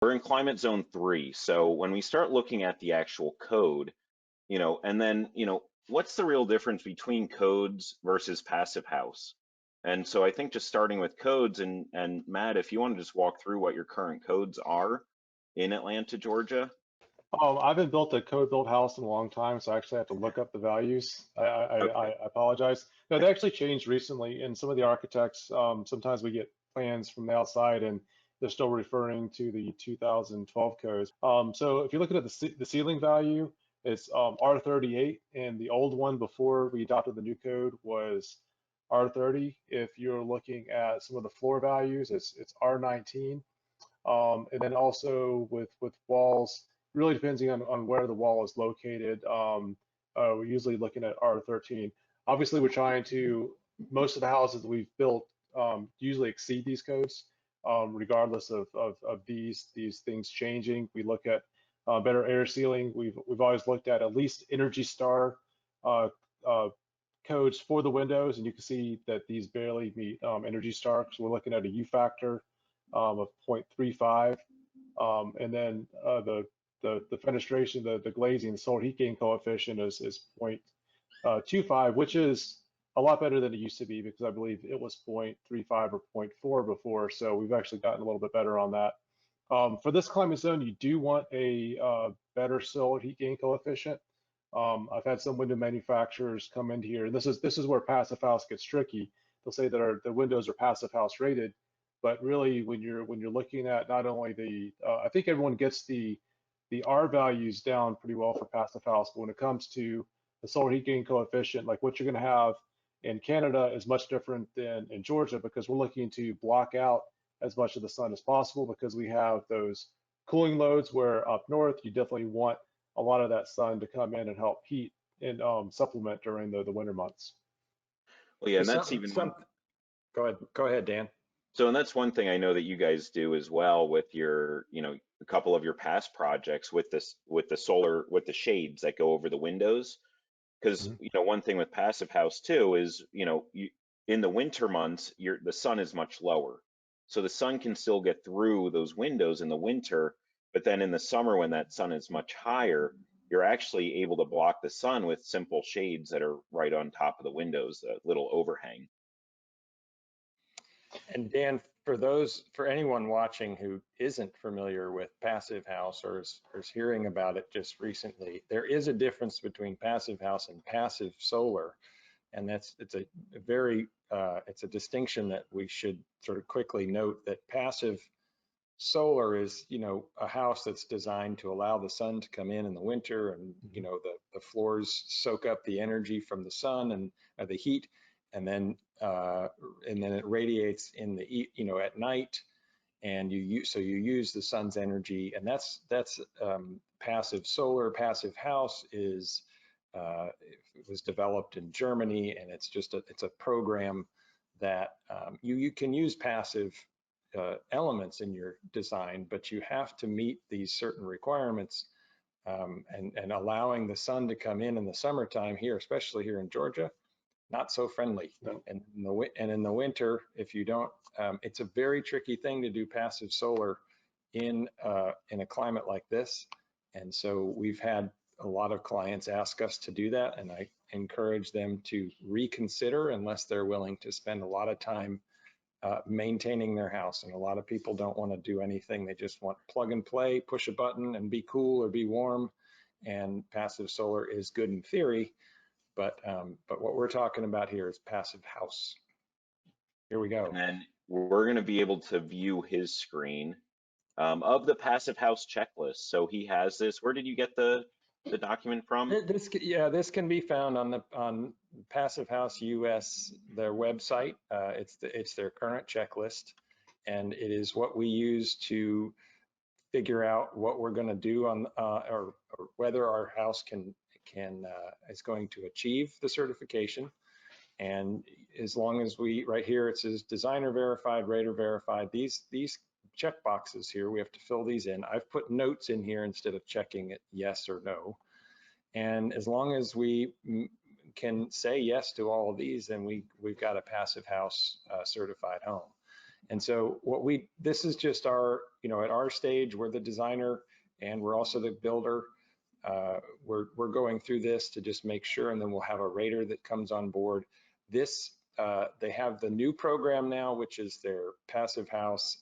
We're in climate zone 3. So when we start looking at the actual code, and then, what's the real difference between codes versus passive house? And so I think just starting with codes, and Matt, if you want to just walk through what your current codes are in Atlanta, Georgia. I haven't built a code built house in a long time, so I actually have to look up the values. I Okay. apologize. No, they actually changed recently, and some of the architects, sometimes we get plans from the outside, and they're still referring to the 2012 codes. So if you're looking at the ceiling value, it's R38, and the old one before we adopted the new code was R30. If you're looking at some of the floor values, it's R19. And then also with walls, really depending on where the wall is located, we're usually looking at R13. Obviously, we're trying to, most of the houses that we've built usually exceed these codes, regardless of these things changing. We look at better air sealing. We've always looked at least Energy Star uh, uh, codes for the windows, and you can see that these barely meet Energy Star. So we're looking at a U factor of 0.35, and then the fenestration, the glazing, the solar heat gain coefficient is 0.25, which is a lot better than it used to be, because I believe it was 0.35 or zero point 0.4 before. So we've actually gotten a little bit better on that. For this climate zone, you do want a better solar heat gain coefficient. I've had some window manufacturers come in here, and this is where passive house gets tricky. They'll say that the windows are passive house rated, but really when you're looking at not only I think everyone gets the R values down pretty well for passive house, but when it comes to the solar heat gain coefficient, like what you're going to have in Canada is much different than in Georgia, because we're looking to block out as much of the sun as possible, because we have those cooling loads where up north you definitely want a lot of that sun to come in and help heat and supplement during the winter months. Well, yeah, and There's that's even one. Go ahead, Dan. So, and that's one thing I know that you guys do as well with your, a couple of your past projects with the solar, with the shades that go over the windows. Because, Mhm. one thing with passive house too is, in the winter months, the sun is much lower. So the sun can still get through those windows in the winter, but then in the summer when that sun is much higher, you're actually able to block the sun with simple shades that are right on top of the windows, a little overhang. And Dan, for anyone watching who isn't familiar with passive house or is hearing about it just recently, there is a difference between passive house and passive solar, and it's a distinction that we should sort of quickly note, that passive solar is, a house that's designed to allow the sun to come in the winter, and the floors soak up the energy from the sun and the heat, and then it radiates in at night, and you use the sun's energy, and that's passive solar. Passive house is it was developed in Germany, and it's a program that you can use passive elements in your design, but you have to meet these certain requirements, and allowing the sun to come in the summertime here, especially here in Georgia, not so friendly. No. And in the winter, if you don't, it's a very tricky thing to do passive solar in a climate like this. And so we've had a lot of clients ask us to do that, and I encourage them to reconsider unless they're willing to spend a lot of time maintaining their house. And a lot of people don't want to do anything. They just want plug and play, push a button and be cool or be warm. And passive solar is good in theory, but what we're talking about here is passive house. Here we go. And then we're going to be able to view his screen of the passive house checklist. So he has this. Where did you get the document from? This can be found on Passive House US, their website. It's their current checklist, and it is what we use to figure out what we're going to do on or whether our house is going to achieve the certification. And as long as right here it says designer verified, rater verified, these check boxes here, we have to fill these in. I've put notes in here instead of checking it yes or no. And as long as we can say yes to all of these, then we've got a passive house certified home. And so this is just our, at our stage, we're the designer and we're also the builder. We're going through this to just make sure, and then we'll have a rater that comes on board. This, they have the new program now, which is their passive house.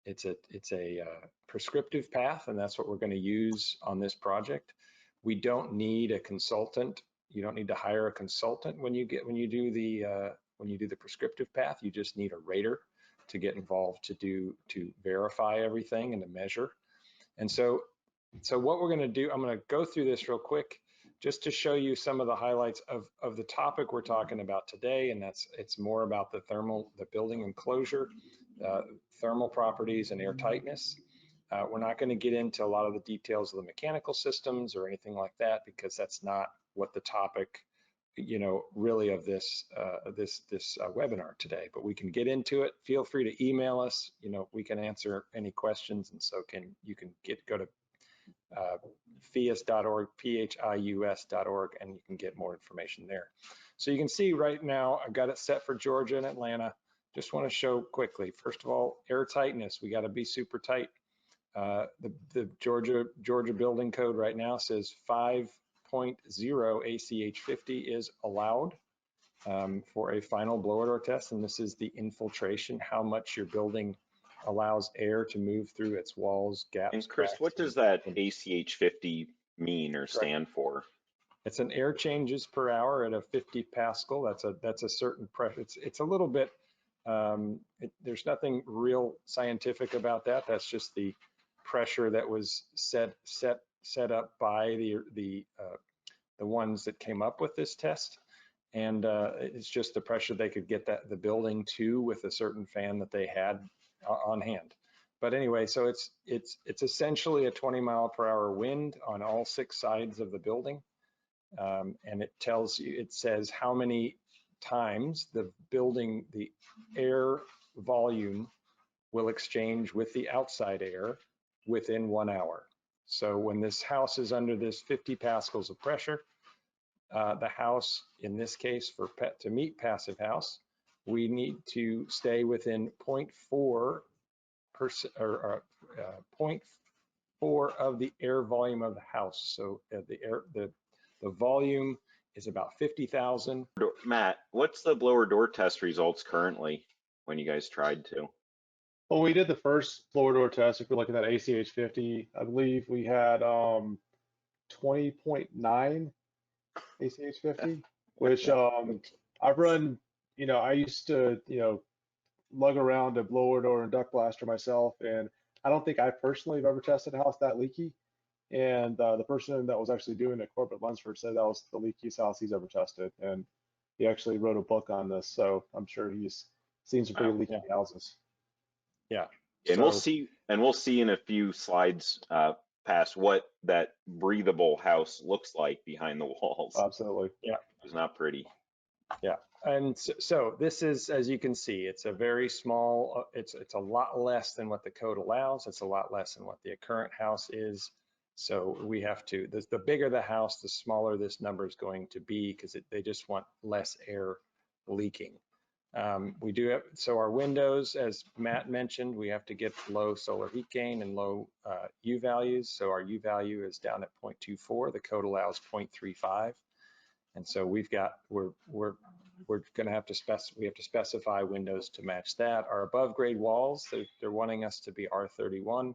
It's a prescriptive path, and that's what we're going to use on this project. We don't need a consultant. You don't need to hire a consultant when you do the prescriptive path. You just need a rater to get involved to verify everything and to measure. And so what we're going to do, I'm going to go through this real quick just to show you some of the highlights of the topic we're talking about today, and it's more about the building enclosure, thermal properties and air tightness. We're not going to get into a lot of the details of the mechanical systems or anything like that, because that's not what the topic, really of this webinar today. But we can get into it. Feel free to email us. We can answer any questions, and so you can go to phius.org, phius.org, and you can get more information there. So you can see right now, I've got it set for Georgia and Atlanta. Just want to show quickly, first of all, air tightness. We got to be super tight. The Georgia building code right now says 5.0 ACH50 is allowed for a final blower door test, and this is the infiltration, how much your building allows air to move through its walls, gaps. And Chris, what does that ACH50 mean or stand for? It's an air changes per hour at a 50 Pascal. That's a certain pressure. It's a little bit. There's nothing real scientific about that. That's just the pressure that was set up by the ones that came up with this test, and it's just the pressure they could get the building to with a certain fan that they had on hand. But anyway, so it's essentially a 20-mile-per-hour wind on all 6 sides of the building, and it says how many times the air volume will exchange with the outside air within 1 hour. So when this house is under this 50 pascals of pressure, the house, in this case, to meet passive house, we need to stay within 0.4% or 0.4 of the air volume of the house. So the volume is about 50,000. Matt, what's the blower door test results currently when you guys tried to? Well, we did the first blower door test. If we're looking at ACH50, I believe we had 20.9 ACH50, which I've run, I used to, lug around a blower door and duct blaster myself, and I don't think I personally have ever tested a house that leaky. And the person that was actually doing it, Corbett Lunsford, said that was the leakiest house he's ever tested, and he actually wrote a book on this, so I'm sure he's seen some pretty leaky houses. Yeah, and we'll see in a few slides past what that breathable house looks like behind the walls. Absolutely. Yeah, it's not pretty. Yeah, and so this is, as you can see, it's a very small. It's a lot less than what the code allows. It's a lot less than what the current house is. So we have to. The bigger the house, the smaller this number is going to be, because they just want less air leaking. We do have, so our windows, as Matt mentioned, we have to get low solar heat gain and low U values. So our U value is down at 0.24. The code allows 0.35. And so we're going to have to specify windows to match that. Our above grade walls, they're wanting us to be R31,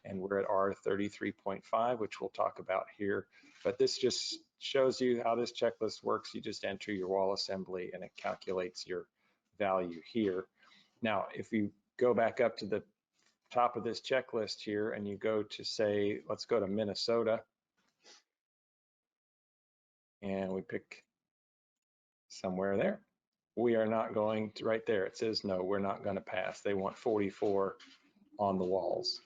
and we're at R33.5, which we'll talk about here. But this just shows you how this checklist works. You just enter your wall assembly and it calculates your value here. Now, if you go back up to the top of this checklist here and you go to, say, let's go to Minnesota, and we pick somewhere there. We are not going to, right there, it says no, we're not going to pass. They want 44 on the walls.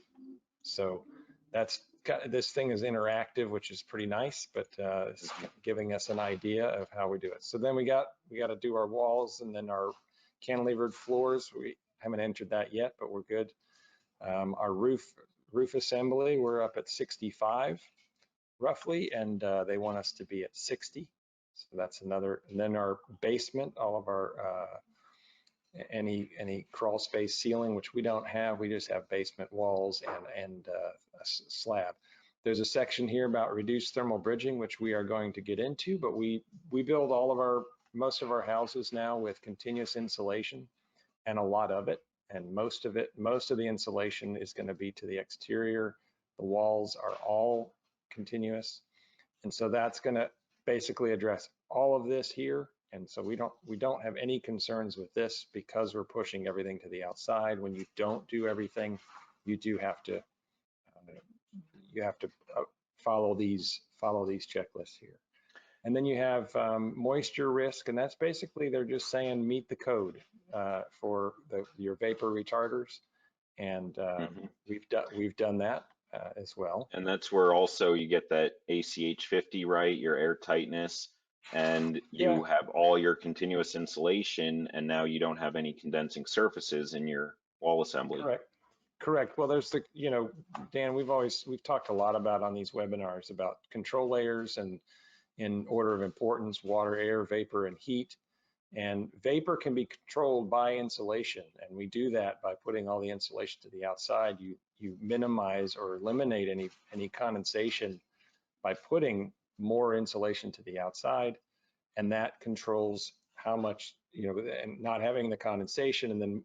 So this thing is interactive, which is pretty nice, but it's giving us an idea of how we do it. So then we got to do our walls, and then our cantilevered floors. We haven't entered that yet, but we're good. Our roof assembly, we're up at 65 roughly, and they want us to be at 60. So that's another. And then our basement, all of our any crawl space ceiling, which we don't have. We just have basement walls and a slab. There's a section here about reduced thermal bridging, which we are going to get into, but we build most of our houses now with continuous insulation, and a lot of it, and most of the insulation is going to be to the exterior. The walls are all continuous, and so that's going to basically address all of this here. And so we don't have any concerns with this because we're pushing everything to the outside. When you don't do everything, you do have to follow these checklists here. And then you have moisture risk, and that's basically they're just saying meet the code for your vapor retarders, and we've done that as well. And that's where also you get that ACH 50, right? Your air tightness, and you have all your continuous insulation, and now you don't have any condensing surfaces in your wall assembly. Correct. Well, there's Dan, we've talked a lot about on these webinars about control layers and in order of importance, water, air, vapor, and heat. And vapor can be controlled by insulation, and we do that by putting all the insulation to the outside. You minimize or eliminate any condensation by putting more insulation to the outside, and that controls how much, and not having the condensation, and then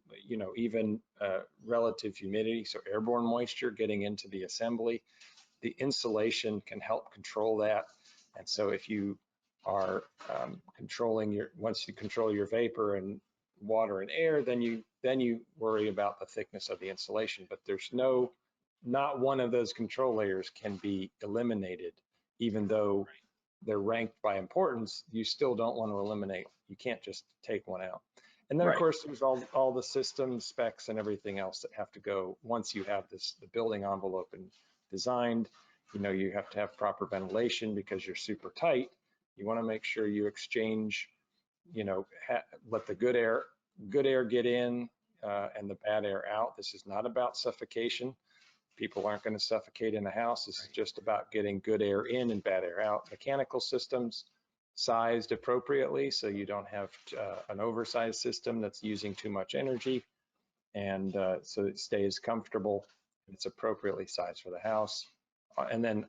even relative humidity, so airborne moisture getting into the assembly. The insulation can help control that. And so if you are once you control your vapor and water and air, then you worry about the thickness of the insulation. But there's not one of those control layers can be eliminated, even though they're ranked by importance. You still don't want to eliminate. You can't just take one out. And then of course there's all the system specs and everything else that have to go once you have the building envelope and designed. You have to have proper ventilation because you're super tight. You want to make sure you exchange, let the good air get in and the bad air out. This is not about suffocation. People aren't going to suffocate in a house. This is just about getting good air in and bad air out. Mechanical systems sized appropriately so you don't have an oversized system that's using too much energy, and so it stays comfortable. It's appropriately sized for the house. And then,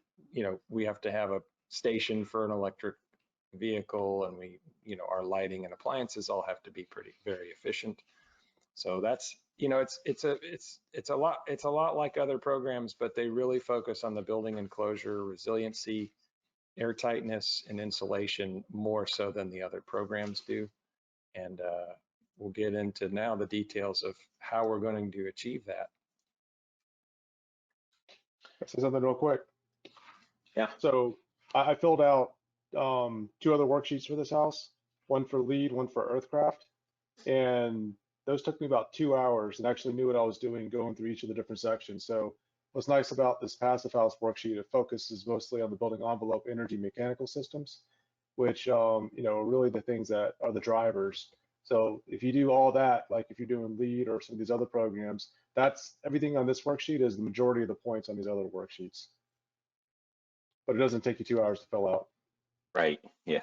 we have to have a station for an electric vehicle, and our lighting and appliances all have to be very efficient. So that's, it's a lot like other programs, but they really focus on the building enclosure, resiliency, air tightness, and insulation more so than the other programs do. And we'll get into now the details of how we're going to achieve that. Can I say something real quick? Yeah. So I filled out 2 other worksheets for this house, one for LEED, one for Earthcraft, and those took me about 2 hours and actually knew what I was doing going through each of the different sections. So what's nice about this passive house worksheet, it focuses mostly on the building envelope energy mechanical systems, which are really the things that are the drivers. So if you do all that, like if you're doing LEED or some of these other programs, that's everything on this worksheet is the majority of the points on these other worksheets. But it doesn't take you 2 hours to fill out. Right. Yeah.